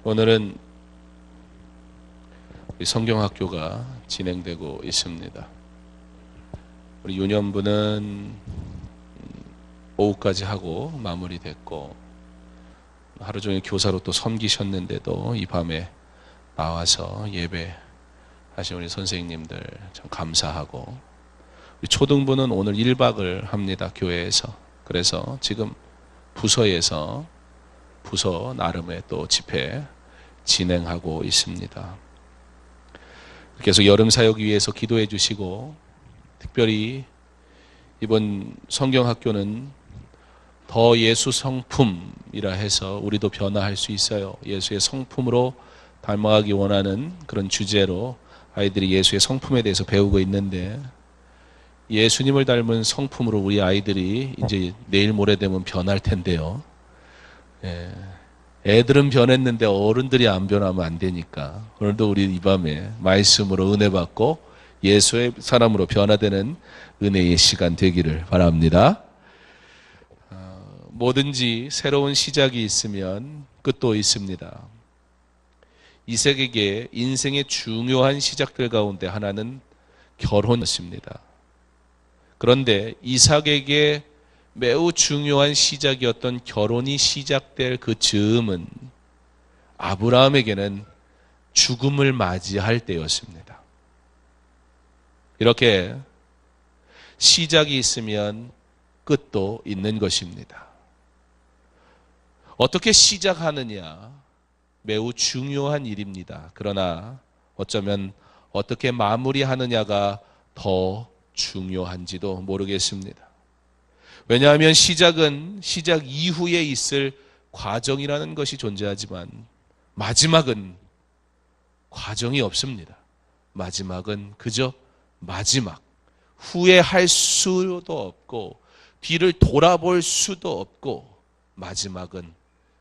오늘은 우리 성경학교가 진행되고 있습니다. 우리 유년부는 오후까지 하고 마무리됐고, 하루 종일 교사로 또 섬기셨는데도 이 밤에 나와서 예배 하신 우리 선생님들 참 감사하고, 우리 초등부는 오늘 1박을 합니다, 교회에서. 그래서 지금 부서에서 부서 나름의 또 집회 진행하고 있습니다. 계속 여름 사역 위해서 기도해 주시고, 특별히 이번 성경학교는 더 예수 성품이라 해서 우리도 변화할 수 있어요. 예수의 성품으로 닮아가기 원하는 그런 주제로 아이들이 예수의 성품에 대해서 배우고 있는데, 예수님을 닮은 성품으로 우리 아이들이 이제 내일 모레 되면 변할 텐데요. 애들은 변했는데 어른들이 안 변하면 안 되니까 오늘도 우리 이 밤에 말씀으로 은혜 받고 예수의 사람으로 변화되는 은혜의 시간 되기를 바랍니다. 뭐든지 새로운 시작이 있으면 끝도 있습니다. 이삭에게 인생의 중요한 시작들 가운데 하나는 결혼이었습니다. 그런데 이삭에게 매우 중요한 시작이었던 결혼이 시작될 그 즈음은 아브라함에게는 죽음을 맞이할 때였습니다. 이렇게 시작이 있으면 끝도 있는 것입니다. 어떻게 시작하느냐 매우 중요한 일입니다. 그러나 어쩌면 어떻게 마무리하느냐가 더 중요한지도 모르겠습니다. 왜냐하면 시작은 시작 이후에 있을 과정이라는 것이 존재하지만 마지막은 과정이 없습니다. 마지막은 그저 마지막. 후회할 수도 없고 뒤를 돌아볼 수도 없고 마지막은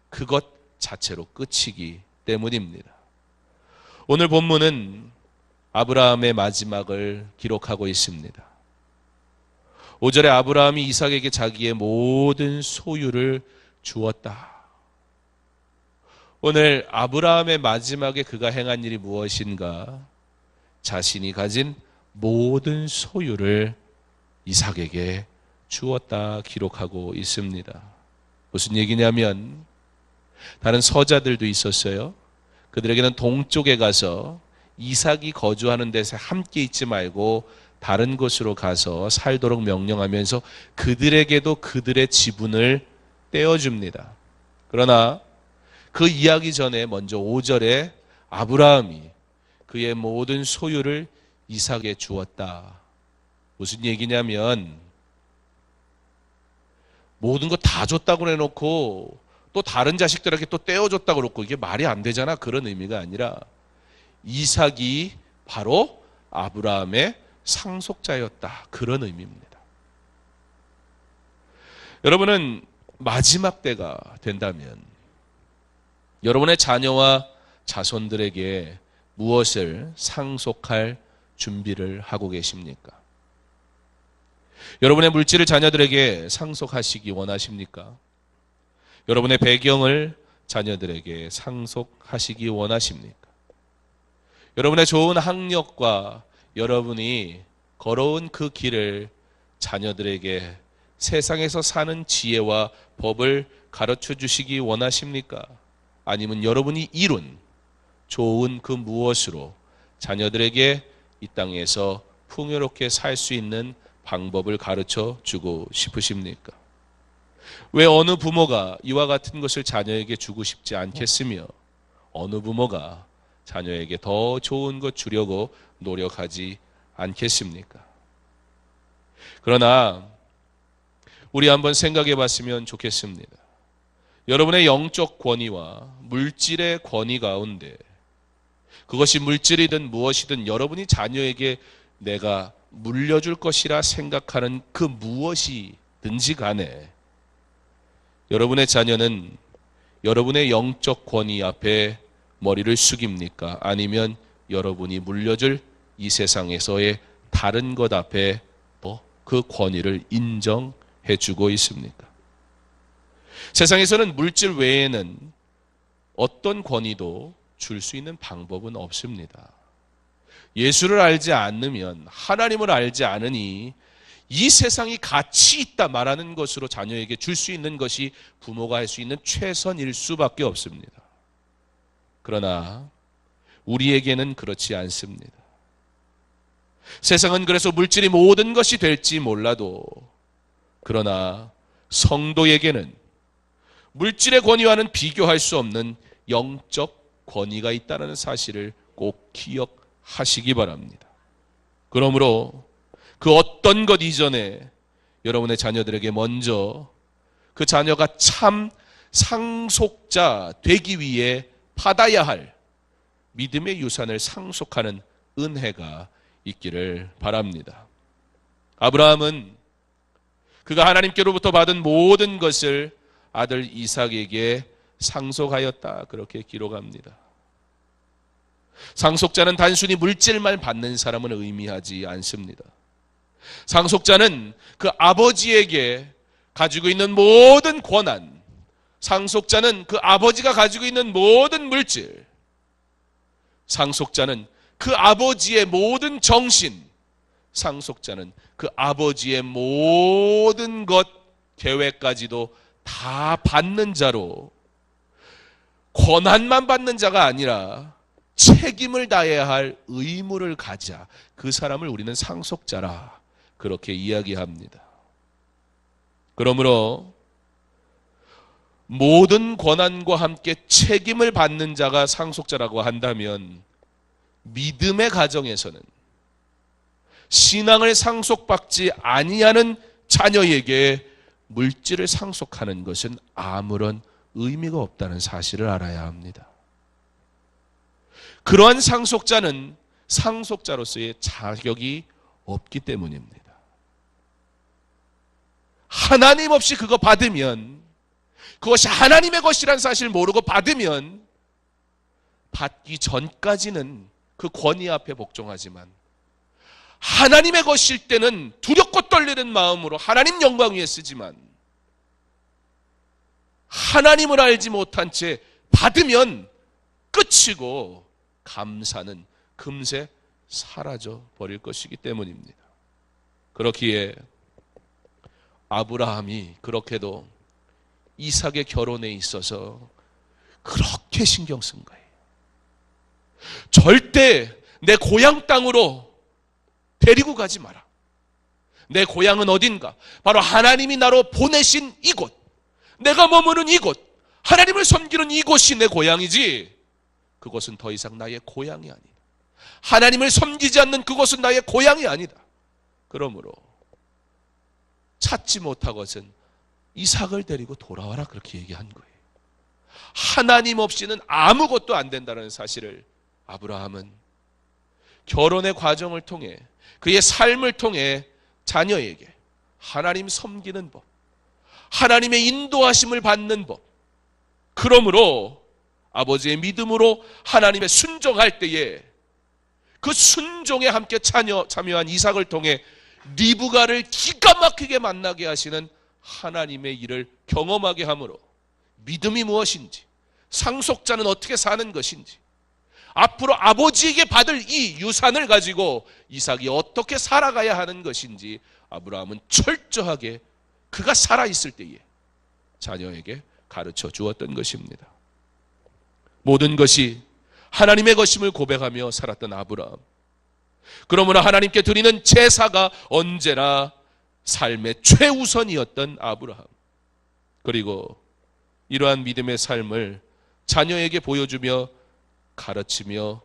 그것 자체로 끝이기 때문입니다. 오늘 본문은 아브라함의 마지막을 기록하고 있습니다. 5절에 아브라함이 이삭에게 자기의 모든 소유를 주었다. 오늘 아브라함의 마지막에 그가 행한 일이 무엇인가? 자신이 가진 모든 소유를 이삭에게 주었다 기록하고 있습니다. 무슨 얘기냐면 다른 서자들도 있었어요. 그들에게는 동쪽에 가서 이삭이 거주하는 데서 함께 있지 말고 다른 곳으로 가서 살도록 명령하면서 그들에게도 그들의 지분을 떼어줍니다. 그러나 그 이야기 전에 먼저 5절에 아브라함이 그의 모든 소유를 이삭에게 주었다. 무슨 얘기냐면 모든 거 다 줬다고 해놓고 또 다른 자식들에게 또 떼어줬다고 그러고 이게 말이 안 되잖아. 그런 의미가 아니라 이삭이 바로 아브라함의 상속자였다. 그런 의미입니다. 여러분은 마지막 때가 된다면 여러분의 자녀와 자손들에게 무엇을 상속할 준비를 하고 계십니까? 여러분의 물질을 자녀들에게 상속하시기 원하십니까? 여러분의 배경을 자녀들에게 상속하시기 원하십니까? 여러분의 좋은 학력과 여러분이 걸어온 그 길을 자녀들에게 세상에서 사는 지혜와 법을 가르쳐 주시기 원하십니까? 아니면 여러분이 이룬 좋은 그 무엇으로 자녀들에게 이 땅에서 풍요롭게 살 수 있는 방법을 가르쳐 주고 싶으십니까? 왜 어느 부모가 이와 같은 것을 자녀에게 주고 싶지 않겠으며 어느 부모가 자녀에게 더 좋은 것 주려고 노력하지 않겠습니까? 그러나 우리 한번 생각해 봤으면 좋겠습니다. 여러분의 영적 권위와 물질의 권위 가운데 그것이 물질이든 무엇이든 여러분이 자녀에게 내가 물려줄 것이라 생각하는 그 무엇이든지 간에 여러분의 자녀는 여러분의 영적 권위 앞에 머리를 숙입니까? 아니면 여러분이 물려줄 이 세상에서의 다른 것 앞에 그 권위를 인정해 주고 있습니까? 세상에서는 물질 외에는 어떤 권위도 줄 수 있는 방법은 없습니다. 예수를 알지 않으면, 하나님을 알지 않으니 이 세상이 가치 있다 말하는 것으로 자녀에게 줄 수 있는 것이 부모가 할 수 있는 최선일 수밖에 없습니다. 그러나 우리에게는 그렇지 않습니다. 세상은 그래서 물질이 모든 것이 될지 몰라도, 그러나 성도에게는 물질의 권위와는 비교할 수 없는 영적 권위가 있다는 사실을 꼭 기억하시기 바랍니다. 그러므로 그 어떤 것 이전에 여러분의 자녀들에게 먼저 그 자녀가 참 상속자 되기 위해 받아야 할 믿음의 유산을 상속하는 은혜가 있기를 바랍니다. 아브라함은 그가 하나님께로부터 받은 모든 것을 아들 이삭에게 상속하였다, 그렇게 기록합니다. 상속자는 단순히 물질만 받는 사람은 의미하지 않습니다. 상속자는 그 아버지에게 가지고 있는 모든 권한, 상속자는 그 아버지가 가지고 있는 모든 물질, 상속자는 그 아버지의 모든 정신, 상속자는 그 아버지의 모든 것, 계획까지도 다 받는 자로, 권한만 받는 자가 아니라 책임을 다해야 할 의무를 가자, 그 사람을 우리는 상속자라 그렇게 이야기합니다. 그러므로 모든 권한과 함께 책임을 받는 자가 상속자라고 한다면, 믿음의 가정에서는 신앙을 상속받지 아니하는 자녀에게 물질을 상속하는 것은 아무런 의미가 없다는 사실을 알아야 합니다. 그러한 상속자는 상속자로서의 자격이 없기 때문입니다. 하나님 없이 그거 받으면, 그것이 하나님의 것이란 사실을 모르고 받으면, 받기 전까지는 그 권위 앞에 복종하지만 하나님의 것일 때는 두렵고 떨리는 마음으로 하나님 영광 위에 쓰지만, 하나님을 알지 못한 채 받으면 끝이고 감사는 금세 사라져 버릴 것이기 때문입니다. 그렇기에 아브라함이 그렇게도 이삭의 결혼에 있어서 그렇게 신경 쓴 거예요. 절대 내 고향 땅으로 데리고 가지 마라. 내 고향은 어딘가? 바로 하나님이 나로 보내신 이곳, 내가 머무는 이곳, 하나님을 섬기는 이곳이 내 고향이지, 그곳은 더 이상 나의 고향이 아니다. 하나님을 섬기지 않는 그곳은 나의 고향이 아니다. 그러므로 찾지 못하고선 이삭을 데리고 돌아와라, 그렇게 얘기한 거예요. 하나님 없이는 아무것도 안 된다는 사실을 아브라함은 결혼의 과정을 통해, 그의 삶을 통해 자녀에게 하나님 섬기는 법, 하나님의 인도하심을 받는 법, 그러므로 아버지의 믿음으로 하나님의 순종할 때에 그 순종에 함께 참여한 이삭을 통해 리브가를 기가 막히게 만나게 하시는 하나님의 일을 경험하게 하므로 믿음이 무엇인지, 상속자는 어떻게 사는 것인지, 앞으로 아버지에게 받을 이 유산을 가지고 이삭이 어떻게 살아가야 하는 것인지 아브라함은 철저하게 그가 살아있을 때에 자녀에게 가르쳐 주었던 것입니다. 모든 것이 하나님의 것임을 고백하며 살았던 아브라함. 그러므로 하나님께 드리는 제사가 언제나 삶의 최우선이었던 아브라함. 그리고 이러한 믿음의 삶을 자녀에게 보여주며 가르치며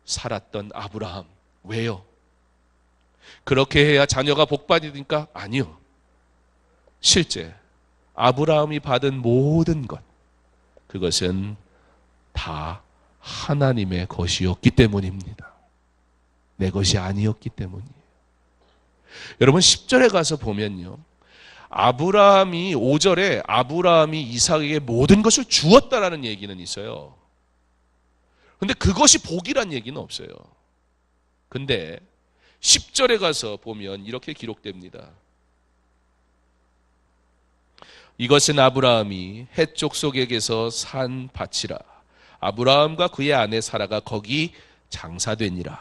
살았던 아브라함. 왜요? 그렇게 해야 자녀가 복받으니까? 아니요. 실제 아브라함이 받은 모든 것, 그것은 다 하나님의 것이었기 때문입니다. 내 것이 아니었기 때문이에요. 여러분 10절에 가서 보면요, 아브라함이 5절에 아브라함이 이삭에게 모든 것을 주었다라는 얘기는 있어요. 근데 그것이 복이란 얘기는 없어요. 근데 10절에 가서 보면 이렇게 기록됩니다. 이것은 아브라함이 헷 족속에게서 산 밭이라. 아브라함과 그의 아내 사라가 거기 장사되니라.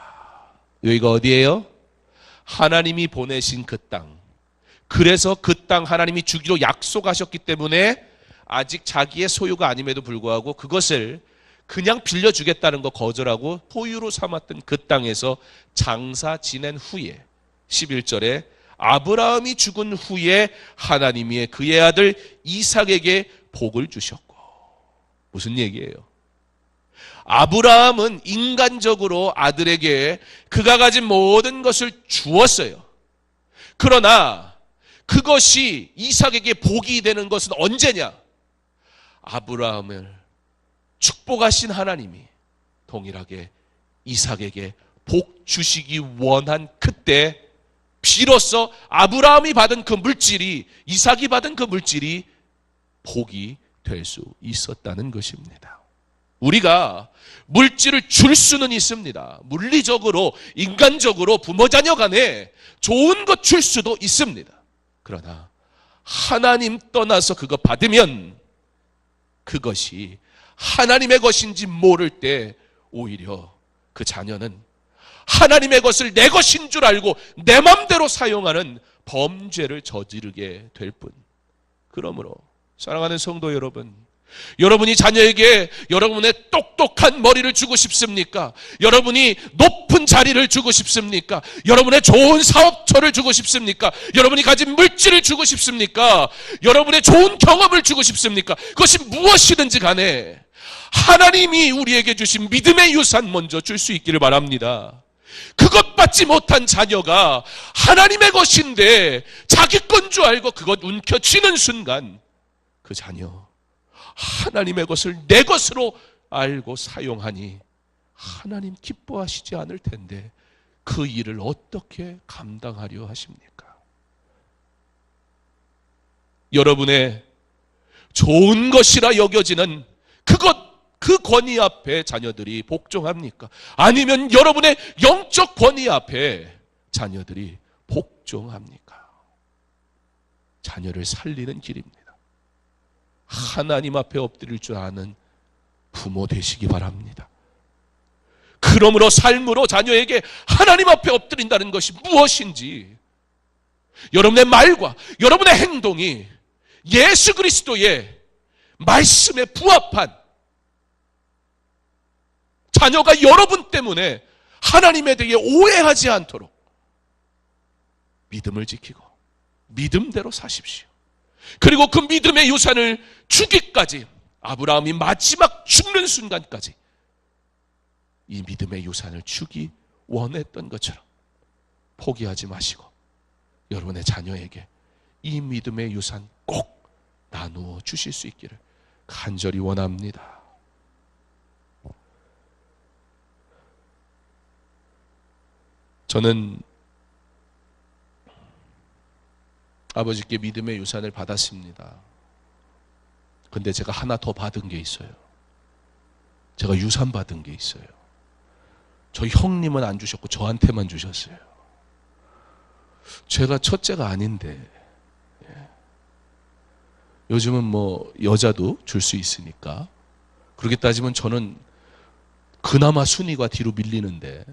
여기가 어디예요? 하나님이 보내신 그 땅. 그래서 그 땅 하나님이 주기로 약속하셨기 때문에 아직 자기의 소유가 아님에도 불구하고 그것을 그냥 빌려주겠다는 거 거절하고 소유로 삼았던 그 땅에서 장사 지낸 후에 11절에 아브라함이 죽은 후에 하나님이 그의 아들 이삭에게 복을 주셨고. 무슨 얘기예요? 아브라함은 인간적으로 아들에게 그가 가진 모든 것을 주었어요. 그러나 그것이 이삭에게 복이 되는 것은 언제냐? 아브라함을 축복하신 하나님이 동일하게 이삭에게 복 주시기 원한 그때 비로소 아브라함이 받은 그 물질이, 이삭이 받은 그 물질이 복이 될 수 있었다는 것입니다. 우리가 물질을 줄 수는 있습니다. 물리적으로, 인간적으로 부모 자녀 간에 좋은 것 줄 수도 있습니다. 그러나 하나님 떠나서 그거 받으면 그것이 하나님의 것인지 모를 때 오히려 그 자녀는 하나님의 것을 내 것인 줄 알고 내 맘대로 사용하는 범죄를 저지르게 될 뿐. 그러므로 사랑하는 성도 여러분, 여러분이 자녀에게 여러분의 똑똑한 머리를 주고 싶습니까? 여러분이 높은 자리를 주고 싶습니까? 여러분의 좋은 사업처를 주고 싶습니까? 여러분이 가진 물질을 주고 싶습니까? 여러분의 좋은 경험을 주고 싶습니까? 그것이 무엇이든지 간에 하나님이 우리에게 주신 믿음의 유산 먼저 줄 수 있기를 바랍니다. 그것 받지 못한 자녀가 하나님의 것인데 자기 건 줄 알고 그것 움켜쥐는 순간 그 자녀 하나님의 것을 내 것으로 알고 사용하니 하나님 기뻐하시지 않을 텐데 그 일을 어떻게 감당하려 하십니까? 여러분의 좋은 것이라 여겨지는 그 권위 앞에 자녀들이 복종합니까? 아니면 여러분의 영적 권위 앞에 자녀들이 복종합니까? 자녀를 살리는 길입니다. 하나님 앞에 엎드릴 줄 아는 부모 되시기 바랍니다. 그러므로 삶으로 자녀에게 하나님 앞에 엎드린다는 것이 무엇인지 여러분의 말과 여러분의 행동이 예수 그리스도의 말씀에 부합한, 자녀가 여러분 때문에 하나님에 대해 오해하지 않도록 믿음을 지키고 믿음대로 사십시오. 그리고 그 믿음의 유산을 주기까지, 아브라함이 마지막 죽는 순간까지 이 믿음의 유산을 주기 원했던 것처럼 포기하지 마시고 여러분의 자녀에게 이 믿음의 유산 꼭 나누어 주실 수 있기를 간절히 원합니다. 저는 아버지께 믿음의 유산을 받았습니다. 근데 제가 하나 더 받은 게 있어요. 제가 유산 받은 게 있어요. 저희 형님은 안 주셨고 저한테만 주셨어요. 제가 첫째가 아닌데, 요즘은 뭐 여자도 줄 수 있으니까 그렇게 따지면 그나마 순위가 뒤로 밀리는데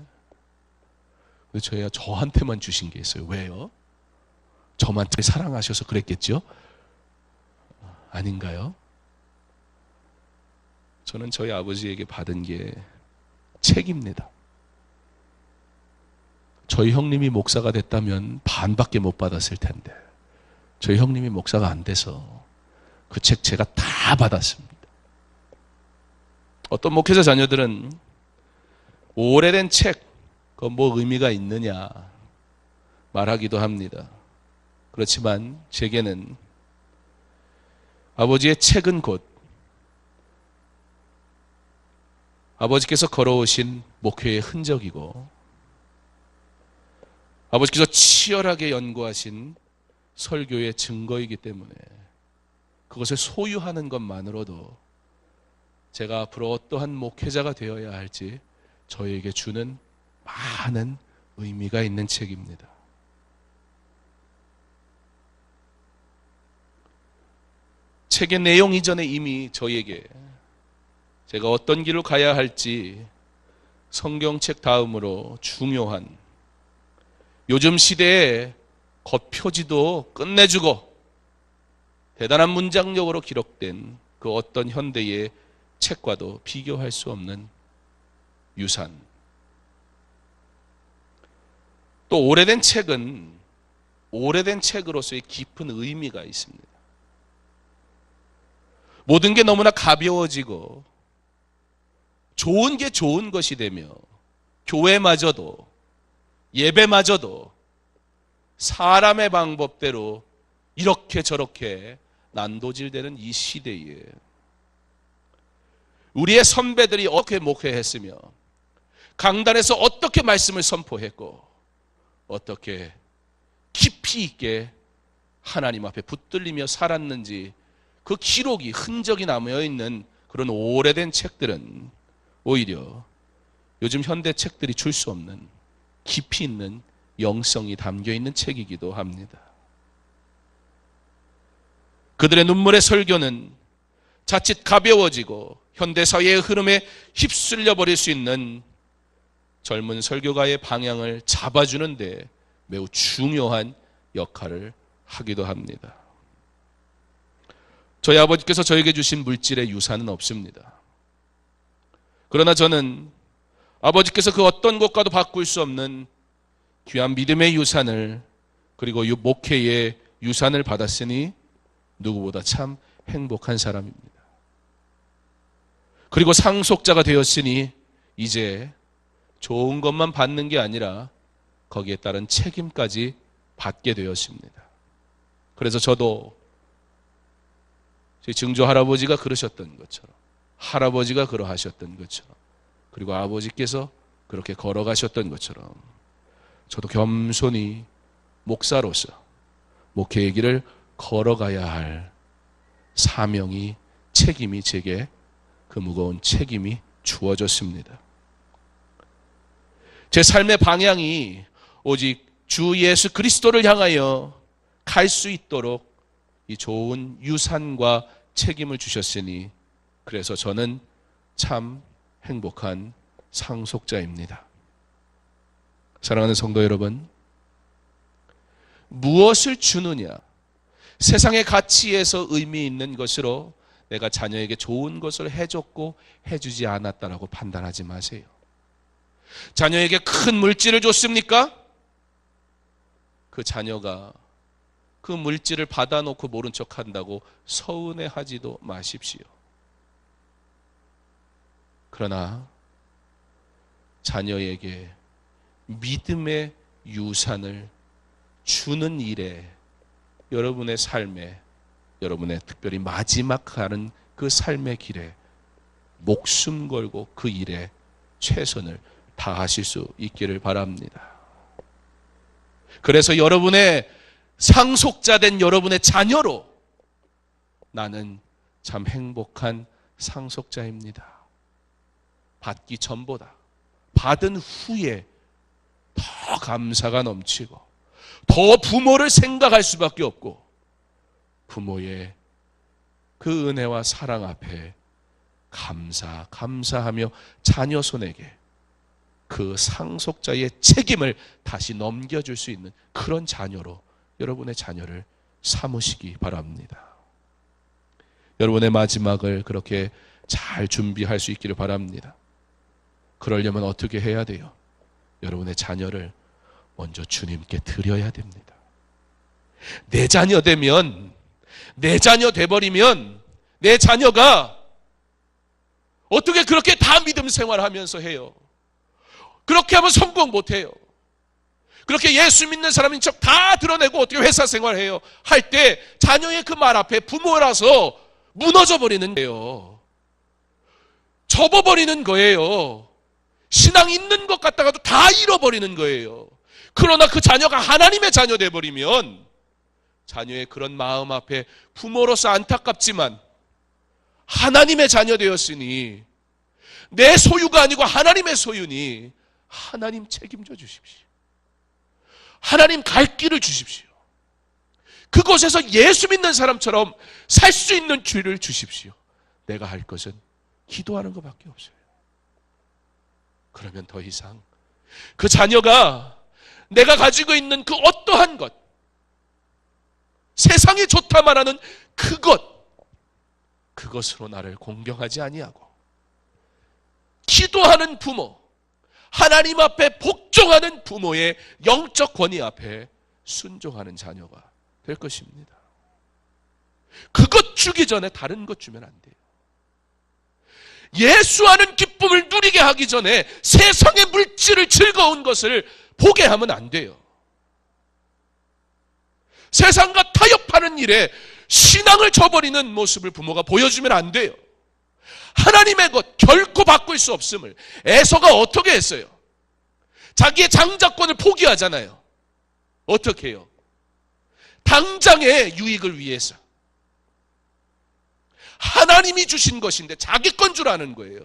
저한테만 주신 게 있어요. 왜요? 저만 사랑하셔서 그랬겠죠? 아닌가요? 저는 저희 아버지에게 받은 게 책입니다. 저희 형님이 목사가 됐다면 반밖에 못 받았을 텐데 저희 형님이 목사가 안 돼서 그 책 제가 다 받았습니다. 어떤 목회자 자녀들은 오래된 책, 그건 뭐 의미가 있느냐 말하기도 합니다. 그렇지만 제게는 아버지의 책은 곧 아버지께서 걸어오신 목회의 흔적이고 아버지께서 치열하게 연구하신 설교의 증거이기 때문에 그것을 소유하는 것만으로도 제가 앞으로 어떠한 목회자가 되어야 할지 저에게 주는 많은 의미가 있는 책입니다. 책의 내용 이전에 이미 저에게 제가 어떤 길을 가야 할지 성경책 다음으로 중요한, 요즘 시대에 겉표지도 끝내주고 대단한 문장력으로 기록된 그 어떤 현대의 책과도 비교할 수 없는 유산. 또 오래된 책은 오래된 책으로서의 깊은 의미가 있습니다. 모든 게 너무나 가벼워지고 좋은 게 좋은 것이 되며 교회마저도 예배마저도 사람의 방법대로 이렇게 저렇게 난도질되는 이 시대에 우리의 선배들이 어떻게 목회했으며 강단에서 어떻게 말씀을 선포했고 어떻게 깊이 있게 하나님 앞에 붙들리며 살았는지 그 기록이, 흔적이 남아있는 그런 오래된 책들은 오히려 요즘 현대 책들이 줄 수 없는 깊이 있는 영성이 담겨있는 책이기도 합니다. 그들의 눈물의 설교는 자칫 가벼워지고 현대사회의 흐름에 휩쓸려 버릴 수 있는 젊은 설교가의 방향을 잡아주는데 매우 중요한 역할을 하기도 합니다. 저희 아버지께서 저에게 주신 물질의 유산은 없습니다. 그러나 저는 아버지께서 그 어떤 것과도 바꿀 수 없는 귀한 믿음의 유산을, 그리고 목회의 유산을 받았으니 누구보다 참 행복한 사람입니다. 그리고 상속자가 되었으니 이제 좋은 것만 받는 게 아니라 거기에 따른 책임까지 받게 되었습니다. 그래서 저도 제 증조 할아버지가 그러셨던 것처럼, 할아버지가 그러하셨던 것처럼, 그리고 아버지께서 그렇게 걸어가셨던 것처럼 저도 겸손히 목사로서 목회의 길을 걸어가야 할 사명이, 책임이, 제게 그 무거운 책임이 주어졌습니다. 제 삶의 방향이 오직 주 예수 그리스도를 향하여 갈 수 있도록 이 좋은 유산과 책임을 주셨으니 그래서 저는 참 행복한 상속자입니다. 사랑하는 성도 여러분, 무엇을 주느냐, 세상의 가치에서 의미 있는 것으로 내가 자녀에게 좋은 것을 해줬고 해주지 않았다라고 판단하지 마세요. 자녀에게 큰 물질을 줬습니까? 그 자녀가 그 물질을 받아놓고 모른 척한다고 서운해하지도 마십시오. 그러나 자녀에게 믿음의 유산을 주는 일에, 여러분의 삶에, 여러분의 특별히 마지막 가는 그 삶의 길에 목숨 걸고 그 일에 최선을 다하실 수 있기를 바랍니다. 그래서 여러분의 상속자 된 여러분의 자녀로 나는 참 행복한 상속자입니다. 받기 전보다 받은 후에 더 감사가 넘치고 더 부모를 생각할 수밖에 없고 부모의 그 은혜와 사랑 앞에 감사하며 자녀 손에게 그 상속자의 책임을 다시 넘겨줄 수 있는 그런 자녀로 여러분의 자녀를 삼으시기 바랍니다. 여러분의 마지막을 그렇게 잘 준비할 수 있기를 바랍니다. 그러려면 어떻게 해야 돼요? 여러분의 자녀를 먼저 주님께 드려야 됩니다. 내 자녀 되면, 내 자녀 돼버리면 내 자녀가 어떻게 그렇게 다 믿음 생활하면서 해요? 그렇게 하면 성공 못해요. 그렇게 예수 믿는 사람인 척 다 드러내고 어떻게 회사 생활해요? 할 때 자녀의 그 말 앞에 부모라서 무너져 버리는 거예요. 접어버리는 거예요. 신앙 있는 것 같다가도 다 잃어버리는 거예요. 그러나 그 자녀가 하나님의 자녀 돼버리면 자녀의 그런 마음 앞에 부모로서 안타깝지만 하나님의 자녀 되었으니 내 소유가 아니고 하나님의 소유니 하나님 책임져 주십시오. 하나님 갈 길을 주십시오. 그곳에서 예수 믿는 사람처럼 살 수 있는 기회를 주십시오. 내가 할 것은 기도하는 것밖에 없어요. 그러면 더 이상 그 자녀가 내가 가지고 있는 그 어떠한 것, 세상이 좋다만 하는 그것으로 나를 공경하지 아니하고 기도하는 부모, 하나님 앞에 복종하는 부모의 영적 권위 앞에 순종하는 자녀가 될 것입니다. 그것 주기 전에 다른 것 주면 안 돼요. 예수하는 기쁨을 누리게 하기 전에 세상의 물질을 즐거운 것을 보게 하면 안 돼요. 세상과 타협하는 일에 신앙을 저버리는 모습을 부모가 보여주면 안 돼요. 하나님의 것 결코 바꿀 수 없음을 에서가 어떻게 했어요? 자기의 장자권을 포기하잖아요. 어떻게 해요? 당장의 유익을 위해서. 하나님이 주신 것인데 자기 건 줄 아는 거예요.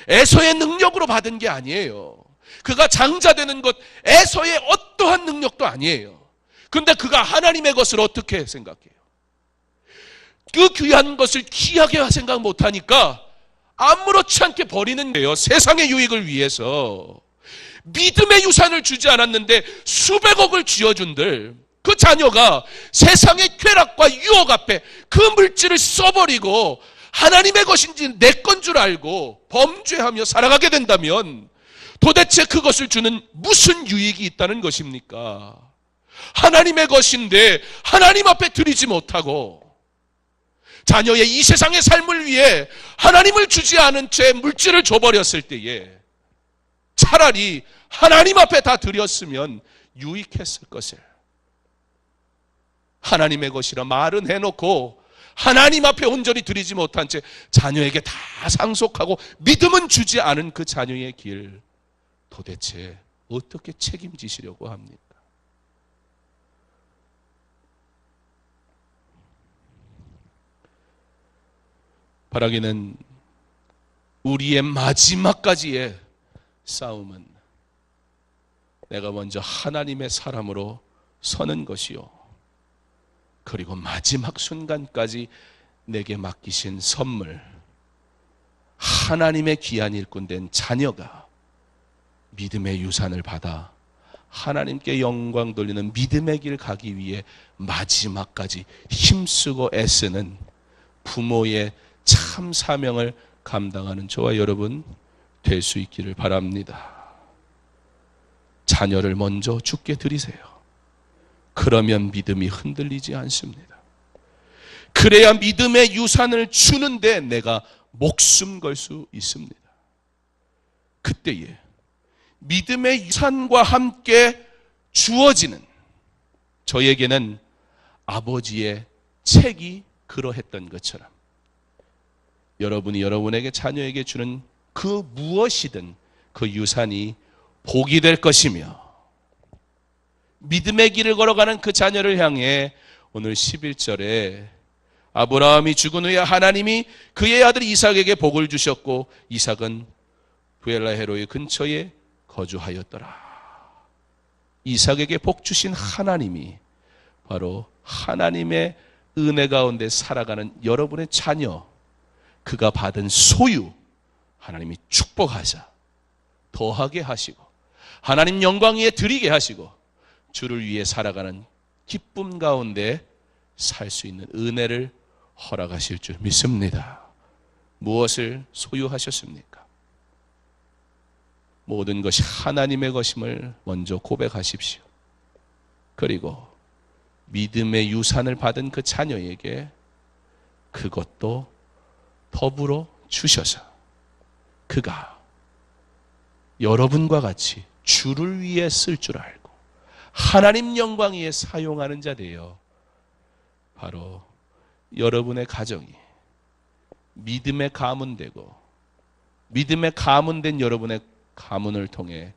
에서의 능력으로 받은 게 아니에요. 그가 장자 되는 것 에서의 어떠한 능력도 아니에요. 근데 그가 하나님의 것을 어떻게 생각해요? 그 귀한 것을 귀하게 생각 못하니까 아무렇지 않게 버리는 거예요. 세상의 유익을 위해서. 믿음의 유산을 주지 않았는데 수백억을 쥐어준들 그 자녀가 세상의 쾌락과 유혹 앞에 그 물질을 써버리고 하나님의 것인지 내 건 줄 알고 범죄하며 살아가게 된다면 도대체 그것을 주는 무슨 유익이 있다는 것입니까? 하나님의 것인데 하나님 앞에 드리지 못하고 자녀의 이 세상의 삶을 위해 하나님을 주지 않은 채 물질을 줘버렸을 때에 차라리 하나님 앞에 다 드렸으면 유익했을 것을. 하나님의 것이라 말은 해놓고 하나님 앞에 온전히 드리지 못한 채 자녀에게 다 상속하고 믿음은 주지 않은 그 자녀의 길 도대체 어떻게 책임지시려고 합니까? 바라기는 우리의 마지막까지의 싸움은 내가 먼저 하나님의 사람으로 서는 것이요, 그리고 마지막 순간까지 내게 맡기신 선물, 하나님의 귀한 일꾼 된 자녀가 믿음의 유산을 받아 하나님께 영광 돌리는 믿음의 길 가기 위해 마지막까지 힘쓰고 애쓰는 부모의 참 사명을 감당하는 저와 여러분 될 수 있기를 바랍니다. 자녀를 먼저 주께 드리세요. 그러면 믿음이 흔들리지 않습니다. 그래야 믿음의 유산을 주는데 내가 목숨 걸 수 있습니다. 그때에 믿음의 유산과 함께 주어지는 저에게는 아버지의 책이 그러했던 것처럼 여러분이 여러분에게 자녀에게 주는 그 무엇이든 그 유산이 복이 될 것이며 믿음의 길을 걸어가는 그 자녀를 향해 오늘 11절에 아브라함이 죽은 후에 하나님이 그의 아들 이삭에게 복을 주셨고 이삭은 부엘라헤로의 근처에 거주하였더라. 이삭에게 복 주신 하나님이 바로 하나님의 은혜 가운데 살아가는 여러분의 자녀, 그가 받은 소유 하나님이 축복하사 더하게 하시고 하나님 영광 위에 드리게 하시고 주를 위해 살아가는 기쁨 가운데 살 수 있는 은혜를 허락하실 줄 믿습니다. 무엇을 소유하셨습니까? 모든 것이 하나님의 것임을 먼저 고백하십시오. 그리고 믿음의 유산을 받은 그 자녀에게 그것도 더불어 주셔서 그가 여러분과 같이 주를 위해 쓸 줄 알고 하나님 영광 위에 사용하는 자 되어 바로 여러분의 가정이 믿음의 가문되고 믿음의 가문된 여러분의 가문을 통해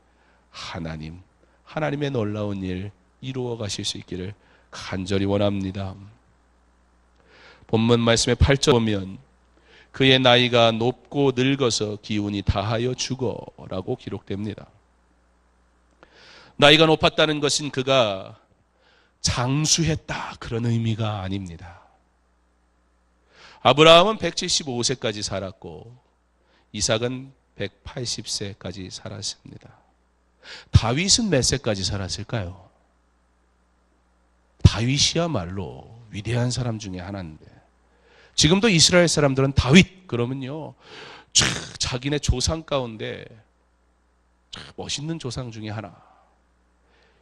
하나님의 놀라운 일 이루어 가실 수 있기를 간절히 원합니다. 본문 말씀의 8절 보면 그의 나이가 높고 늙어서 기운이 다하여 죽어라고 기록됩니다. 나이가 높았다는 것은 그가 장수했다 그런 의미가 아닙니다. 아브라함은 175세까지 살았고 이삭은 180세까지 살았습니다. 다윗은 몇 세까지 살았을까요? 다윗이야말로 위대한 사람 중에 하나인데 지금도 이스라엘 사람들은 다윗 그러면요 자기네 조상 가운데 멋있는 조상 중에 하나,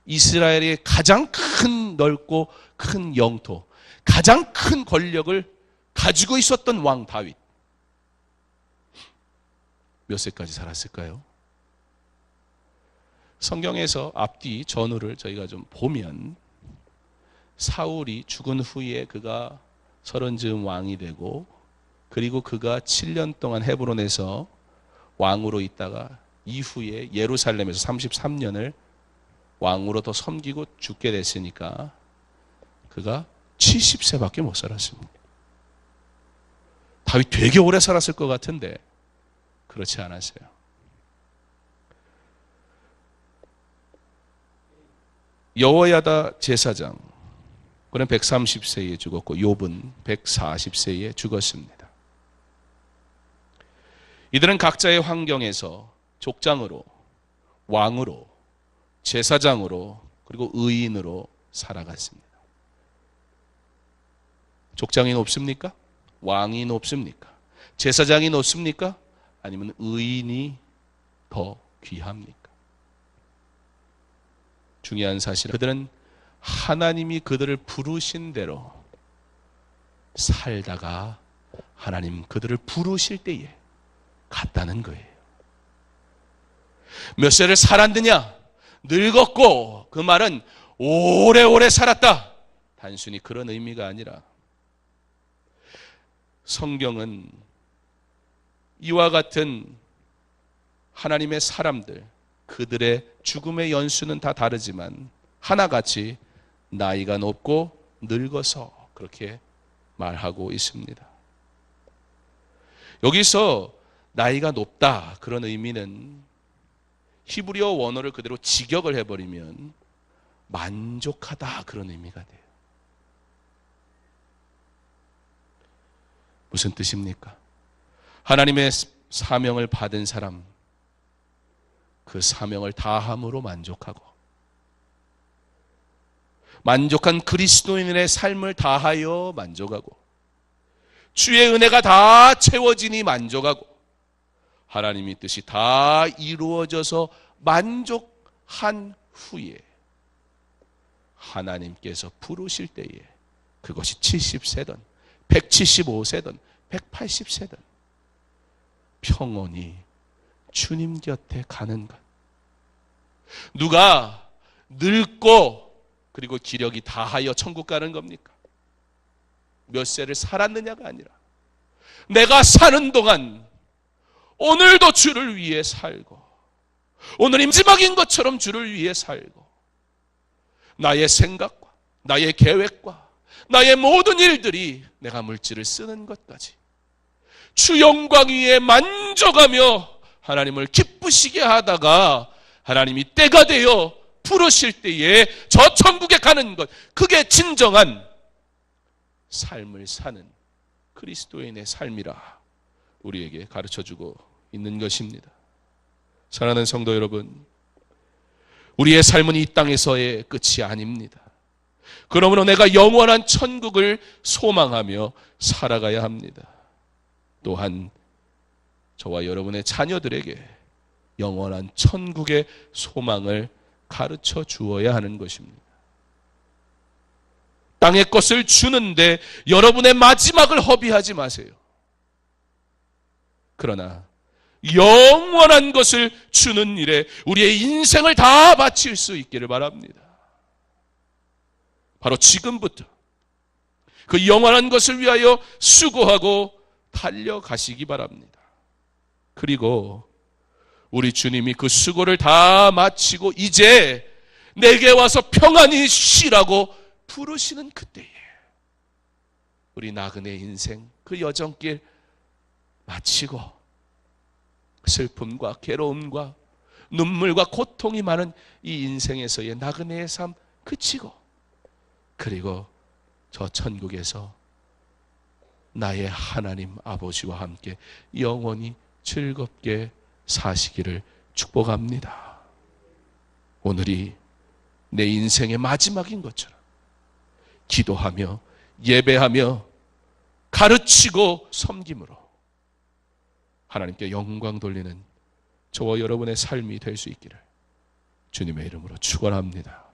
이스라엘의 가장 큰 넓고 큰 영토, 가장 큰 권력을 가지고 있었던 왕 다윗 몇 세까지 살았을까요? 성경에서 앞뒤 전후를 저희가 좀 보면 사울이 죽은 후에 그가 30즈음 왕이 되고 그리고 그가 7년 동안 헤브론에서 왕으로 있다가 이후에 예루살렘에서 33년을 왕으로 더 섬기고 죽게 됐으니까 그가 70세밖에 못 살았습니다. 다윗 되게 오래 살았을 것 같은데 그렇지 않았어요. 여호야다 제사장 그는 130세에 죽었고 욥은 140세에 죽었습니다. 이들은 각자의 환경에서 족장으로, 왕으로, 제사장으로 그리고 의인으로 살아갔습니다. 족장이 높습니까? 왕이 높습니까? 제사장이 높습니까? 아니면 의인이 더 귀합니까? 중요한 사실은 그들은 하나님이 그들을 부르신 대로 살다가 하나님 그들을 부르실 때에 갔다는 거예요. 몇 세를 살았느냐? 늙었고 그 말은 오래오래 살았다. 단순히 그런 의미가 아니라 성경은 이와 같은 하나님의 사람들, 그들의 죽음의 연수는 다 다르지만 하나같이 나이가 높고 늙어서 그렇게 말하고 있습니다. 여기서 나이가 높다 그런 의미는 히브리어 원어를 그대로 직역을 해버리면 만족하다 그런 의미가 돼요. 무슨 뜻입니까? 하나님의 사명을 받은 사람, 그 사명을 다함으로 만족하고 만족한 그리스도인의 삶을 다하여 만족하고 주의 은혜가 다 채워지니 만족하고 하나님의 뜻이 다 이루어져서 만족한 후에 하나님께서 부르실 때에 그것이 70세든 175세든 180세든 평온히 주님 곁에 가는 것. 누가 늙고 그리고 기력이 다하여 천국 가는 겁니까? 몇 세를 살았느냐가 아니라 내가 사는 동안 오늘도 주를 위해 살고 오늘이 마지막인 것처럼 주를 위해 살고 나의 생각과 나의 계획과 나의 모든 일들이 내가 물질을 쓰는 것까지 주 영광 위에 만족하며 하나님을 기쁘시게 하다가 하나님이 때가 되어 부르실 때에 저 천국에 가는 것, 그게 진정한 삶을 사는 그리스도인의 삶이라 우리에게 가르쳐주고 있는 것입니다. 사랑하는 성도 여러분, 우리의 삶은 이 땅에서의 끝이 아닙니다. 그러므로 내가 영원한 천국을 소망하며 살아가야 합니다. 또한 저와 여러분의 자녀들에게 영원한 천국의 소망을 가르쳐 주어야 하는 것입니다. 땅의 것을 주는데 여러분의 마지막을 허비하지 마세요. 그러나 영원한 것을 주는 일에 우리의 인생을 다 바칠 수 있기를 바랍니다. 바로 지금부터 그 영원한 것을 위하여 수고하고 달려가시기 바랍니다. 그리고 우리 주님이 그 수고를 다 마치고 이제 내게 와서 평안히 쉬라고 부르시는 그때에 우리 나그네 인생 그 여정길 마치고 슬픔과 괴로움과 눈물과 고통이 많은 이 인생에서의 나그네의 삶 그치고 그리고 저 천국에서 나의 하나님 아버지와 함께 영원히 즐겁게 사시기를 축복합니다. 오늘이 내 인생의 마지막인 것처럼 기도하며 예배하며 가르치고 섬김으로 하나님께 영광 돌리는 저와 여러분의 삶이 될 수 있기를 주님의 이름으로 축원합니다.